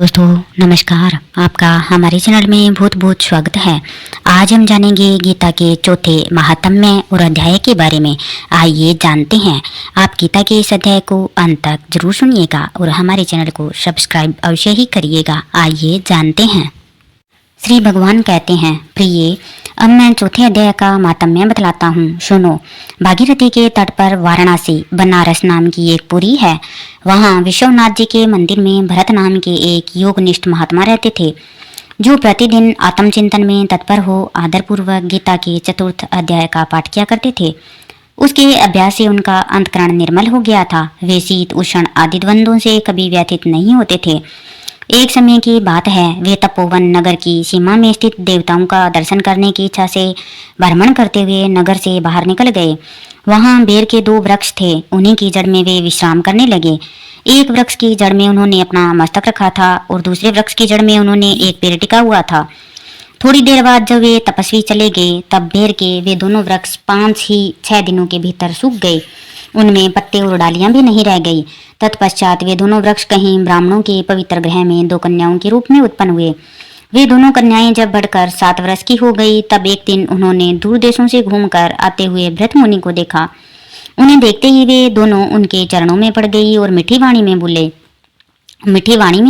दोस्तों नमस्कार, आपका हमारे चैनल में बहुत बहुत स्वागत है। आज हम जानेंगे गीता के चौथे महात्म्य और अध्याय के बारे में। आइए जानते हैं। आप गीता के इस अध्याय को अंत तक जरूर सुनिएगा और हमारे चैनल को सब्सक्राइब अवश्य ही करिएगा। आइए जानते हैं। श्री भगवान कहते हैं, प्रिय, अब मैं चौथे अध्याय का महात्म्य बतलाता हूँ, सुनो। भागीरथी के तट पर वाराणसी बनारस नाम की एक पुरी है। वहाँ विश्वनाथ जी के मंदिर में भरत नाम के एक योगनिष्ठ महात्मा रहते थे, जो प्रतिदिन आत्मचिंतन में तत्पर हो आदरपूर्वक गीता के चतुर्थ अध्याय का पाठ किया करते थे। उसके अभ्यास से उनका अंतकरण निर्मल हो गया था। वे शीत उष्ण आदि द्वंद्वों से कभी व्यथित नहीं होते थे। एक समय की बात है, वे तपोवन नगर की सीमा में स्थित देवताओं का दर्शन करने की इच्छा से भ्रमण करते हुए नगर से बाहर निकल गए। वहां बेर के 2 वृक्ष थे। उन्हीं की जड़ में वे विश्राम करने लगे। एक वृक्ष की जड़ में उन्होंने अपना मस्तक रखा था और दूसरे वृक्ष की जड़ में उन्होंने एक पेड़ टिका हुआ था। थोड़ी देर बाद जब वे तपस्वी चले गए, तब बेर के वे दोनों वृक्ष 5 ही 6 दिनों के भीतर सूख गए। उनमें पत्ते और डालियां भी नहीं रह गई। तत्पश्चात वे दोनों वृक्ष कहीं ब्राह्मणों के पवित्र गृह में 2 कन्याओं के रूप में उत्पन्न हुए। वे दोनों कन्याएं जब बढ़कर 7 वर्ष की हो गई, तब एक दिन उन्होंने दूर देशों से घूमकर आते हुए भृत मुनि को देखा। उन्हें देखते ही वे दोनों उनके चरणों में पड़ गई और मीठी वाणी में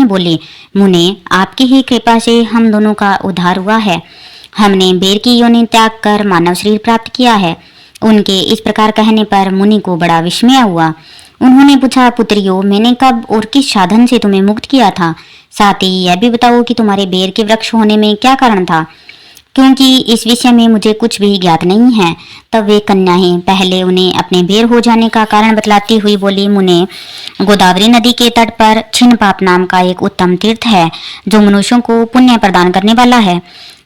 बोले, मुने, आपकी ही कृपा से हम दोनों का उद्धार हुआ है। हमने बेर की योनि त्याग कर मानव शरीर प्राप्त किया है। उनके इस प्रकार कहने पर मुनि को बड़ा विस्मय हुआ। उन्होंने पूछा, पुत्रियों, मैंने कब और किस साधन से तुम्हें मुक्त किया था? साथ ही यह भी बताओ कि तुम्हारे बेर के वृक्ष होने में क्या कारण था, क्योंकि इस विषय में मुझे कुछ भी ज्ञात नहीं है। तब वे कन्याएं पहले उन्हें अपने बेर हो जाने का कारण बतलाती हुई बोली, मुने, गोदावरी नदी के तट पर छिन्न पाप नाम का एक उत्तम तीर्थ है, जो मनुष्यों को पुण्य प्रदान करने वाला है।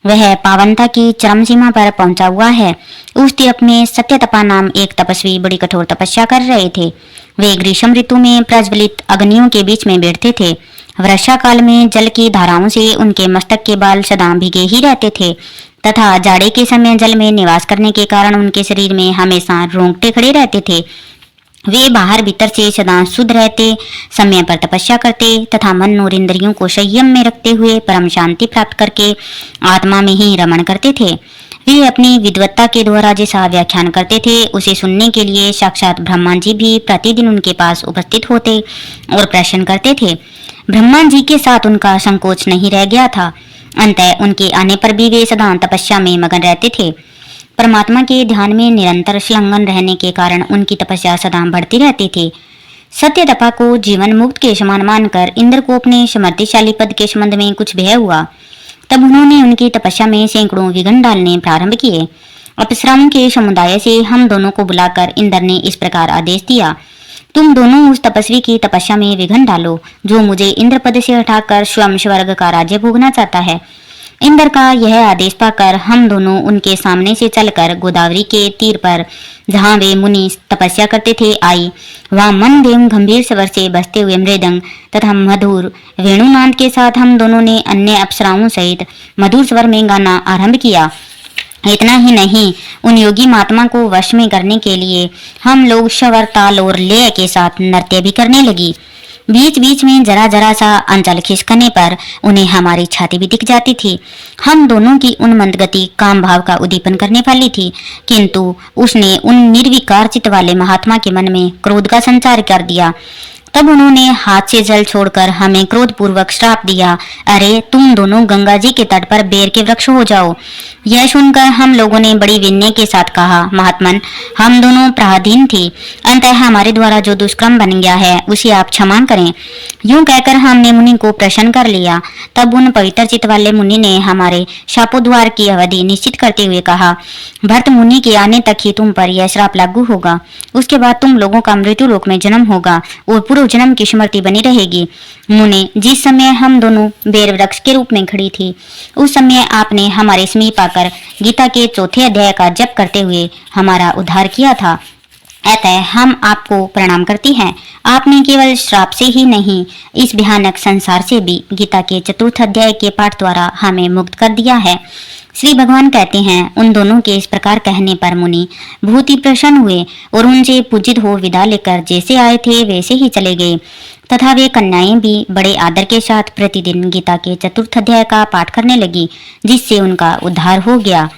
वह पावनता की चरम सीमा पर पहुंचा हुआ है। उस तीर्थ में सत्यतपा नाम एक तपस्वी बड़ी कठोर तपस्या कर रहे थे। वे ग्रीष्म ऋतु में प्रज्वलित अग्नियों के बीच में बैठते थे। वर्षा काल में जल की धाराओं से उनके मस्तक के बाल सदा भीगे ही रहते थे तथा जाड़े के समय जल में निवास करने के कारण उनके शरीर में हमेशा रोंगटे खड़े रहते थे। वे बाहर भीतर से सदा शुद्ध रहते, समय पर तपस्या करते तथा मन और इंद्रियों को संयम में रखते हुए परम शांति प्राप्त करके आत्मा में ही रमण करते थे। वे अपनी विद्वत्ता के द्वारा जैसा व्याख्यान करते थे, उसे सुनने के लिए साक्षात ब्रह्मा जी भी प्रतिदिन उनके पास उपस्थित होते और प्रश्न करते थे। ब्रह्मा जी के साथ उनका संकोच नहीं रह गया था। अंततः उनके आने पर भी वे सदा तपस्या में मगन रहते थे। परमात्मा के ध्यान में निरंतर संलग्न रहने के कारण उनकी तपस्या सदा बढ़ती रहती थी। सत्य तपा को जीवन मुक्त के समान मानकर इंद्र को अपने समृद्धिशाली पद के संबंध में कुछ भय हुआ। तब उन्होंने उनकी तपस्या में सैकड़ों विघ्न डालने प्रारंभ किए। अप्सराओं के समुदाय से हम दोनों को बुलाकर इंद्र ने इस प्रकार आदेश दिया, तुम दोनों उस तपस्वी की तपस्या में विघ्न डालो, जो मुझे इंद्र पद से हटाकर स्वयं स्वर्ग का राज्य भोगना चाहता है। इंद्र का यह आदेश पाकर हम दोनों उनके सामने से चलकर गोदावरी के तीर पर, जहाँ वे मुनि तपस्या करते थे, आई। वहाँ मन देव गंभीर स्वर से बजते हुए मृदंग तथा मधुर वेणुनाद के साथ हम दोनों ने अन्य अप्सराओं सहित मधुर स्वर में गाना आरंभ किया। इतना ही नहीं, उन योगी महात्मा को वश में करने के लिए हम लोग स्वर, ताल और लय के साथ नृत्य भी करने लगी। बीच बीच में जरा जरा सा अंचल खिसकने पर उन्हें हमारी छाती भी दिख जाती थी। हम दोनों की उन मंद गति काम भाव का उद्दीपन करने वाली थी, किंतु उसने उन निर्विकार चित्त वाले महात्मा के मन में क्रोध का संचार कर दिया। तब उन्होंने हाथ से जल छोड़कर हमें क्रोधपूर्वक श्राप दिया, अरे तुम दोनों गंगा जी के तट पर बेर के वृक्ष हो जाओ। यह सुनकर हम लोगों ने बड़ी विनय के साथ कहा, महात्मन, हम दोनों पराधीन थी। अंततः हमारे द्वारा जो दुष्कर्म बन गया है उसे आप क्षमा करें। यूं कहकर हमने मुनि को प्रसन्न कर लिया। तब उन पवित्र चित्त वाले मुनि ने हमारे शापोद्वार की अवधि निश्चित करते हुए कहा, भरत मुनि के आने तक ही तुम पर यह श्राप लागू होगा। उसके बाद तुम लोगों का मृत्यु लोक में जन्म होगा और पूर्व जन्म की स्मृति बनी रहेगी। मुने, जिस समय हम दोनों बेर वृक्ष के रूप में खड़ी थी, उस समय आपने हमारे समीप आकर गीता के चौथे अध्याय का जप करते हुए हमारा उद्धार किया था। अतः हम आपको प्रणाम करती हैं। आपने केवल श्राप से ही नहीं, इस भयानक संसार से भी गीता के चतुर्थ अध्याय के पाठ द्वारा हमें मुक्त कर दिया है। श्री भगवान कहते हैं, उन दोनों के इस प्रकार कहने पर मुनि बहुत ही प्रसन्न हुए और उनसे पूजित हो विदा लेकर जैसे आए थे वैसे ही चले गए तथा वे कन्याएं भी बड़े आदर के साथ प्रतिदिन गीता के चतुर्थ अध्याय का पाठ करने लगी, जिससे उनका उद्धार हो गया।